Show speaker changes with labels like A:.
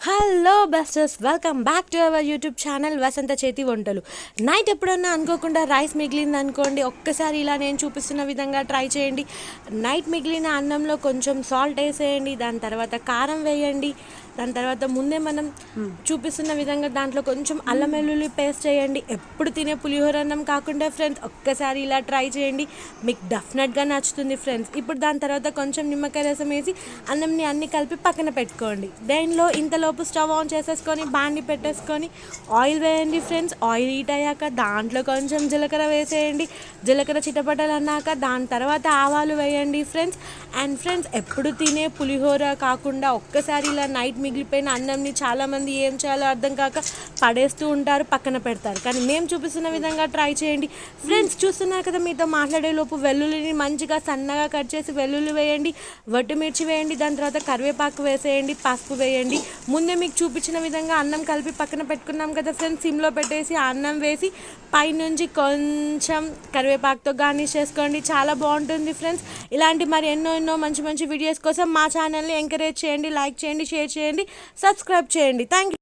A: Hello besters, welcome back to our YouTube channel Vasantha చేతి వంటలు. Night ఎప్పుడన్నా అనుకోకుండా రైస్ మిగిలింది అనుకోండి, ఒక్కసారి ఇలా నేను చూపిస్తున్న విధంగా ట్రై చేయండి. నైట్ మిగిలిన అన్నంలో కొంచెం సాల్ట్ వేసేయండి, దాని తర్వాత కారం వేయండి, దాని తర్వాత ముందే మనం చూపిస్తున్న విధంగా దాంట్లో కొంచెం అల్లం వెల్లుల్లి పేస్ట్ చేయండి. ఎప్పుడు తినే పులిహోర అన్నం కాకుండా ఫ్రెండ్స్ ఒక్కసారి ఇలా ట్రై చేయండి, మీకు డెఫినెట్గా నచ్చుతుంది ఫ్రెండ్స్. ఇప్పుడు దాని తర్వాత కొంచెం నిమ్మకాయ రసం వేసి అన్నంని అన్ని కలిపి పక్కన పెట్టుకోండి. దేనిలో ఇంతలోపు స్టవ్ ఆన్ చేసేసుకొని బాండి పెట్టేసుకొని ఆయిల్ వేయండి ఫ్రెండ్స్. ఆయిల్ హీట్ అయ్యాక దాంట్లో కొంచెం జీలకర్ర వేసేయండి. జీలకర్ర చిటపటలు అన్నాక దాని తర్వాత ఆవాలు వేయండి ఫ్రెండ్స్. అండ్ ఫ్రెండ్స్, ఎప్పుడు తినే పులిహోర కాకుండా ఒక్కసారి ఇలా నైట్ మిగిలిపోయిన అన్నంని చాలామంది ఏం చేయాలో అర్థం కాక పడేస్తూ ఉంటారు, పక్కన పెడతారు. కానీ మేము చూపిస్తున్న విధంగా ట్రై చేయండి ఫ్రెండ్స్. చూస్తున్నారు కదా, మీతో మాట్లాడే లోపు వెల్లుల్లిని మంచిగా సన్నగా కట్ చేసి వెల్లుల్లి వేయండి, వట్టిమిర్చి వేయండి, దాని తర్వాత కరివేపాకు వేసేయండి, పసుపు వేయండి. ముందే మీకు చూపించిన విధంగా అన్నం కలిపి పక్కన పెట్టుకున్నాం కదా ఫ్రెండ్స్, సిమ్లో పెట్టేసి ఆ అన్నం వేసి పైనుంచి కొంచెం కరివేపాకుతో గార్నిష్ చేసుకోండి. చాలా బాగుంటుంది ఫ్రెండ్స్. ఇలాంటి మరి ఎన్నో మంచి వీడియోస్ కోసం మా ఛానల్ని ఎంకరేజ్ చేయండి, లైక్ చేయండి, షేర్ చేయండి, సబ్స్క్రైబ్ చేయండి. Thank you.